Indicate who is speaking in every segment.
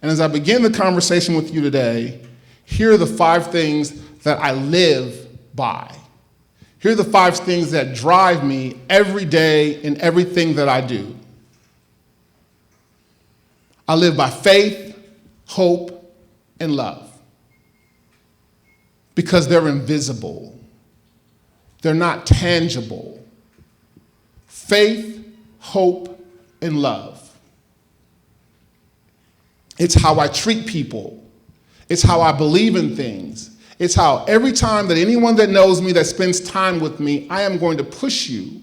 Speaker 1: And as I begin the conversation with you today, here are the 5 things that I live by. Here are the 5 things that drive me every day in everything that I do. I live by faith, hope, and love. Because they're invisible. They're not tangible. Faith, hope, and love. It's how I treat people. It's how I believe in things. It's how every time that anyone that knows me, that spends time with me, I am going to push you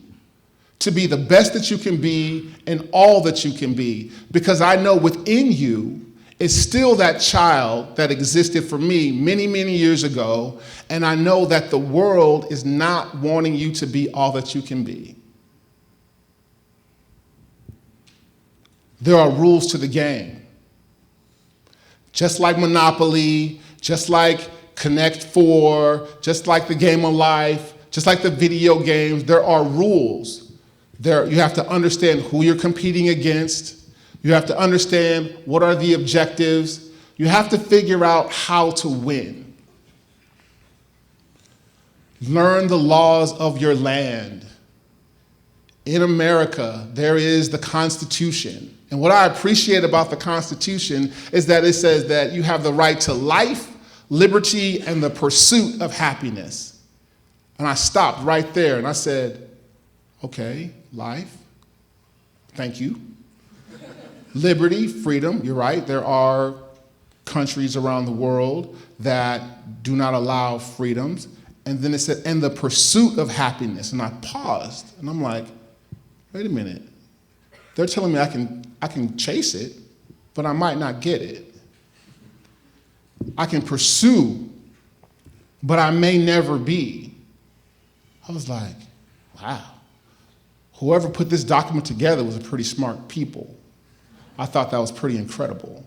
Speaker 1: to be the best that you can be and all that you can be. Because I know within you is still that child that existed for me many, many years ago. And I know that the world is not wanting you to be all that you can be. There are rules to the game. Just like Monopoly, just like Connect 4, just like the game of life, just like the video games, there are rules. You have to understand who you're competing against. You have to understand what are the objectives. You have to figure out how to win. Learn the laws of your land. In America, there is the Constitution. And what I appreciate about the Constitution is that it says that you have the right to life, liberty, and the pursuit of happiness. And I stopped right there and I said, okay, life, thank you. Liberty, freedom, you're right. There are countries around the world that do not allow freedoms. And then it said, and the pursuit of happiness. And I paused and I'm like, wait a minute. They're telling me I can chase it, but I might not get it. I can pursue, but I may never be. I was like, wow. Whoever put this document together was a pretty smart people. I thought that was pretty incredible.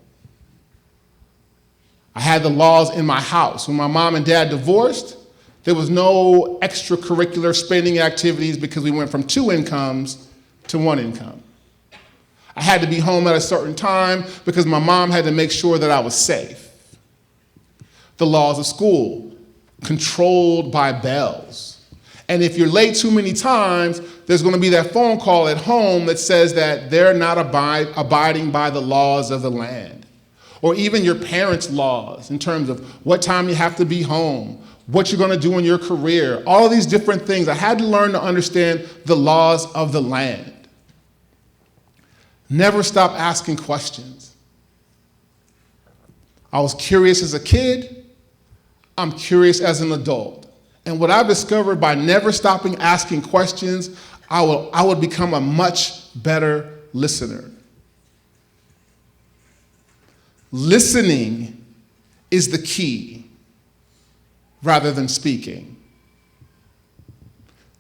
Speaker 1: I had the laws in my house. When my mom and dad divorced, there was no extracurricular spending activities because we went from 2 incomes to 1 income. I had to be home at a certain time because my mom had to make sure that I was safe. The laws of school, controlled by bells. And if you're late too many times, there's going to be that phone call at home that says that they're not abiding by the laws of the land. Or even your parents' laws in terms of what time you have to be home, what you're going to do in your career, all of these different things. I had to learn to understand the laws of the land. Never stop asking questions. I was curious as a kid. I'm curious as an adult. And what I've discovered by never stopping asking questions, I would become a much better listener. Listening is the key rather than speaking.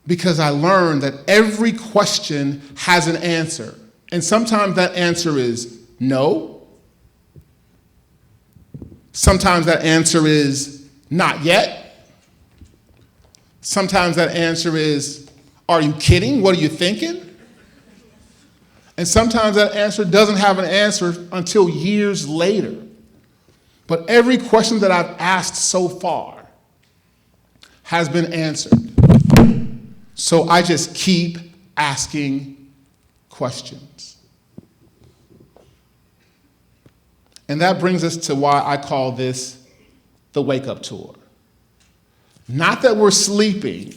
Speaker 1: Because I learned that every question has an answer. And sometimes that answer is no. Sometimes that answer is not yet. Sometimes that answer is, are you kidding? What are you thinking? And sometimes that answer doesn't have an answer until years later. But every question that I've asked so far has been answered. So I just keep asking questions. And that brings us to why I call this the wake-up tour. Not that we're sleeping,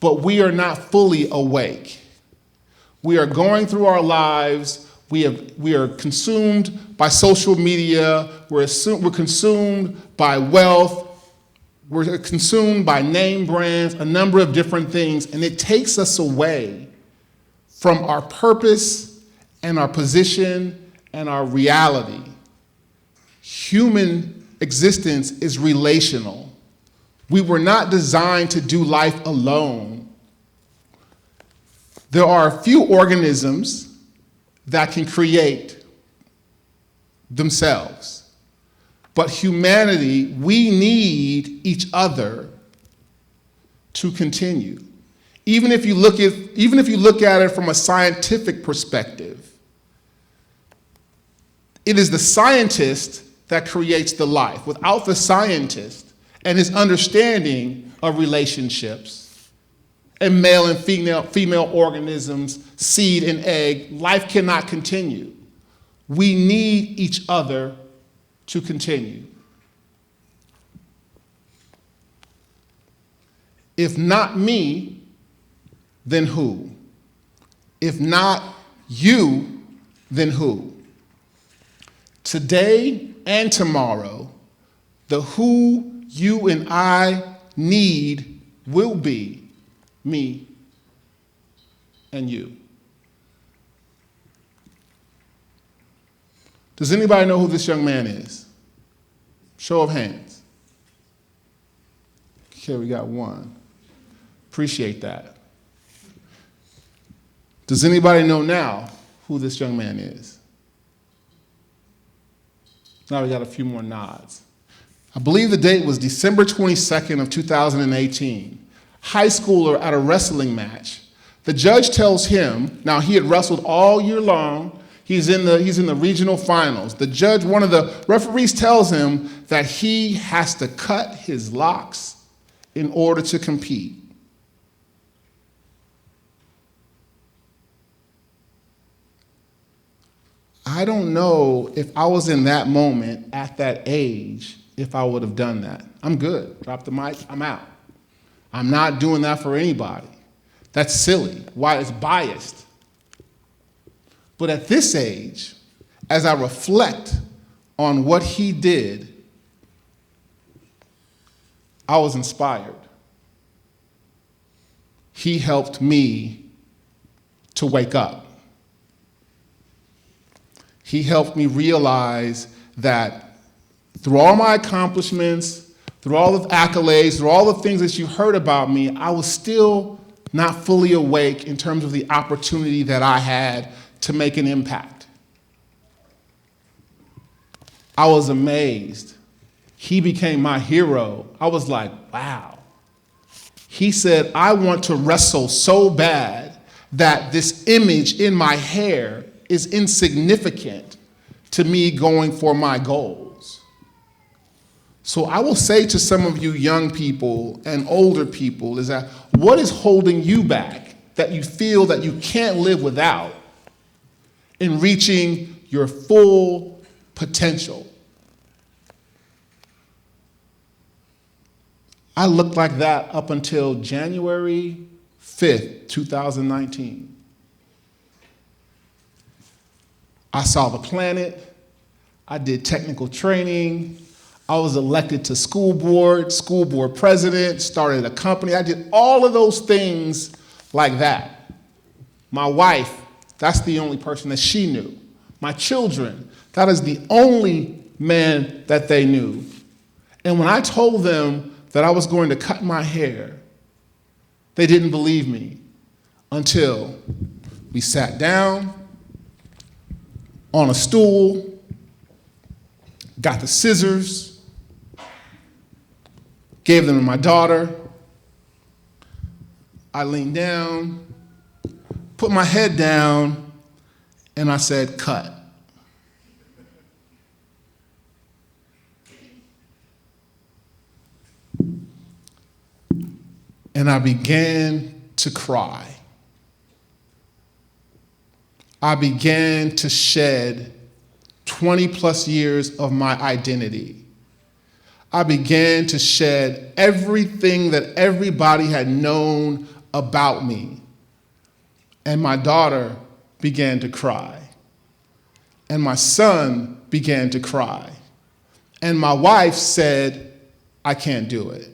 Speaker 1: but we are not fully awake. We are going through our lives. We are consumed by social media. We're consumed by wealth. We're consumed by name brands, a number of different things, and it takes us away from our purpose and our position and our reality. Human existence is relational. We were not designed to do life alone. There are a few organisms that can create themselves. But humanity, we need each other to continue. Even if you look at it from a scientific perspective, It is the scientist that creates the life. Without the scientist and his understanding of relationships and male and female organisms, seed and egg, life cannot continue. We need each other to continue. If not me, then who? If not you, then who? Today and tomorrow, the who you and I need will be me and you. Does anybody know who this young man is? Show of hands. Okay, we got one. Appreciate that. Does anybody know now who this young man is? Now we got a few more nods. I believe the date was December 22nd of 2018. High schooler at a wrestling match. The judge tells him, now he had wrestled all year long, he's in the regional finals. The judge, one of the referees tells him that he has to cut his locks in order to compete. I don't know if I was in that moment at that age, if I would have done that. I'm good. Drop the mic, I'm out. I'm not doing that for anybody. That's silly. Why? It's biased. But at this age, as I reflect on what he did, I was inspired. He helped me to wake up. He helped me realize that through all my accomplishments, through all the accolades, through all the things that you heard about me, I was still not fully awake in terms of the opportunity that I had to make an impact. I was amazed. He became my hero. I was like, wow. He said, I want to wrestle so bad that this image in my hair is insignificant to me going for my goals. So I will say to some of you young people and older people is that what is holding you back that you feel that you can't live without in reaching your full potential? I looked like that up until January 5th, 2019. I saw the planet, I did technical training, I was elected to school board president, started a company. I did all of those things like that. My wife, that's the only person that she knew. My children, that is the only man that they knew. And when I told them that I was going to cut my hair, they didn't believe me until we sat down on a stool, got the scissors, gave them to my daughter. I leaned down, put my head down, and I said, cut. And I began to cry. I began to shed 20 plus years of my identity. I began to shed everything that everybody had known about me. And my daughter began to cry. And my son began to cry. And my wife said, I can't do it.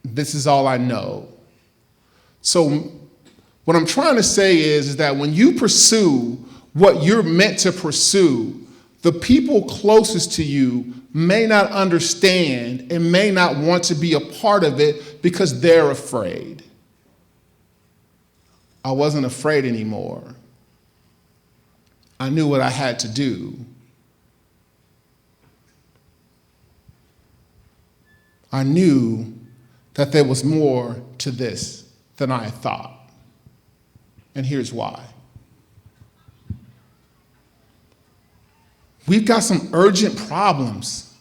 Speaker 1: This is all I know. So what I'm trying to say is that when you pursue what you're meant to pursue, the people closest to you may not understand and may not want to be a part of it because they're afraid. I wasn't afraid anymore. I knew what I had to do. I knew that there was more to this than I thought. And here's why. We've got some urgent problems.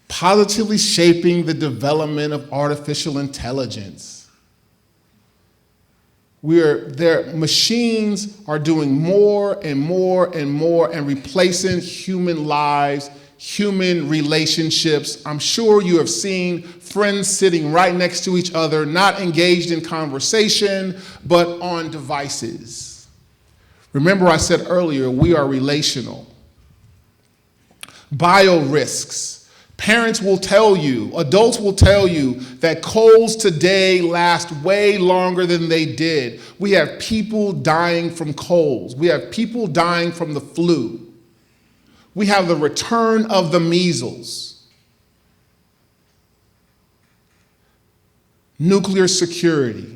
Speaker 1: Positively shaping the development of artificial intelligence. Machines are doing more and more and more and replacing human lives, human relationships. I'm sure you have seen friends sitting right next to each other, not engaged in conversation, but on devices. Remember I said earlier, we are relational. Bio-risks. Parents will tell you, adults will tell you that colds today last way longer than they did. We have people dying from colds. We have people dying from the flu. We have the return of the measles. Nuclear security.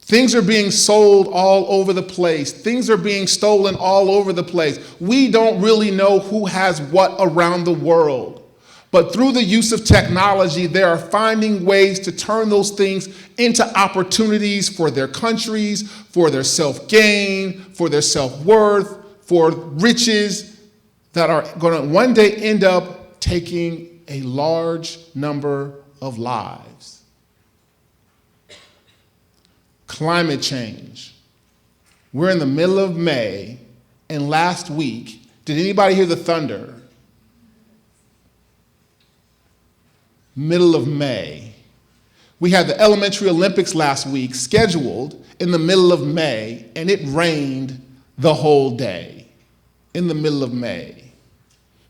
Speaker 1: Things are being sold all over the place. Things are being stolen all over the place. We don't really know who has what around the world. But through the use of technology, they are finding ways to turn those things into opportunities for their countries, for their self-gain, for their self-worth, for riches that are going to one day end up taking a large number of lives. Climate change. We're in the middle of May, and last week, did anybody hear the thunder? Middle of May. We had the Elementary Olympics last week scheduled in the middle of May, and it rained the whole day in the middle of May.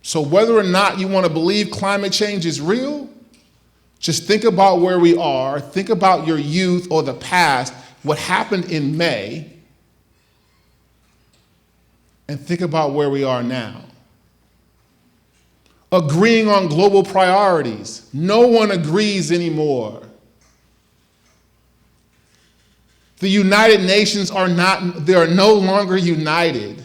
Speaker 1: So whether or not you want to believe climate change is real, just think about where we are, think about your youth or the past, what happened in May, and think about where we are now. Agreeing on global priorities. No one agrees anymore. The United Nations are no longer united.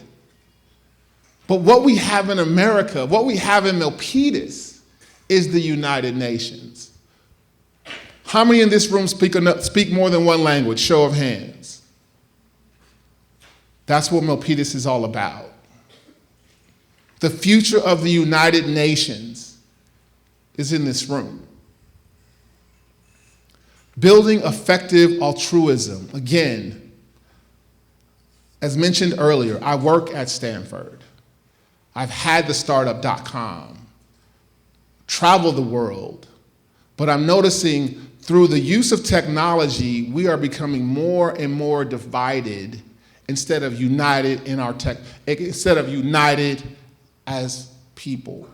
Speaker 1: But what we have in America, what we have in Milpitas is the United Nations. How many in this room speak more than one language? Show of hands. That's what Milpitas is all about. The future of the United Nations is in this room. Building effective altruism. Again, as mentioned earlier, I work at Stanford. I've had the startup.com, traveled the world, but I'm noticing through the use of technology, we are becoming more and more divided instead of united as people.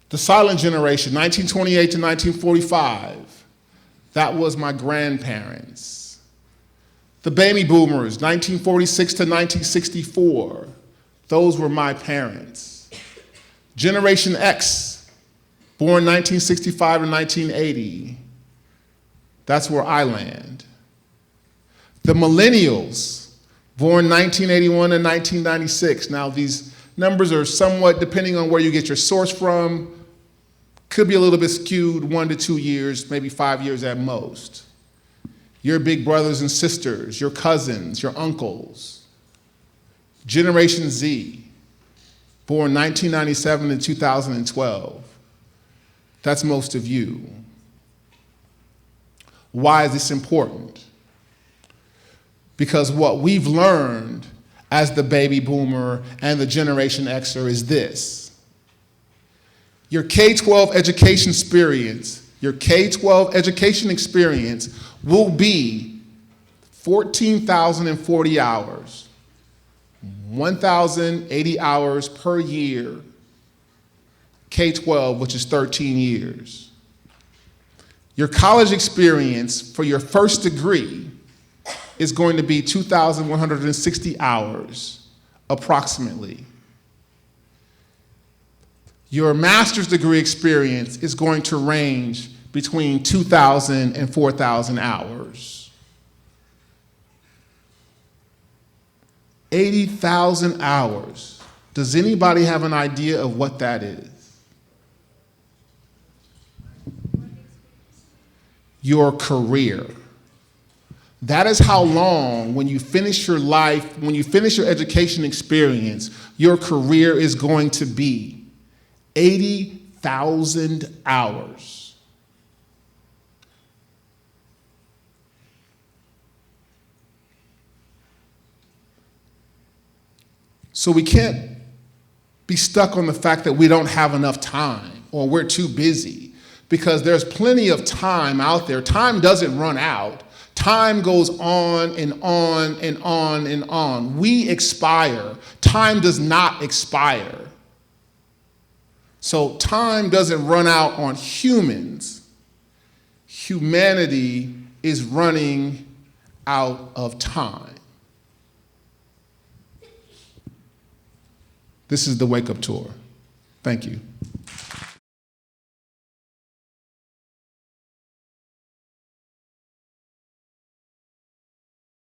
Speaker 1: The silent generation, 1928 to 1945, that was my grandparents. The baby boomers, 1946 to 1964, those were my parents. Generation X, born 1965 to 1980, that's where I land. The millennials, born 1981 and 1996. Now these numbers are somewhat, depending on where you get your source from, could be a little bit skewed, 1 to 2 years, maybe 5 years at most. Your big brothers and sisters, your cousins, your uncles. Generation Z, born 1997 and 2012. That's most of you. Why is this important? Because what we've learned as the baby boomer and the Generation Xer is this. Your K-12 education experience will be 14,040 hours, 1,080 hours per year, K-12, which is 13 years. Your college experience for your first degree is going to be 2,160 hours, approximately. Your master's degree experience is going to range between 2,000 and 4,000 hours. 80,000 hours. Does anybody have an idea of what that is? your career. That is how long, when you finish your life, when you finish your education experience, your career is going to be. 80,000 hours. So we can't be stuck on the fact that we don't have enough time or we're too busy, because there's plenty of time out there. Time doesn't run out. Time goes on and on and on and on. We expire. Time does not expire. So time doesn't run out on humans. Humanity is running out of time. This is the Wake Up Tour. Thank you.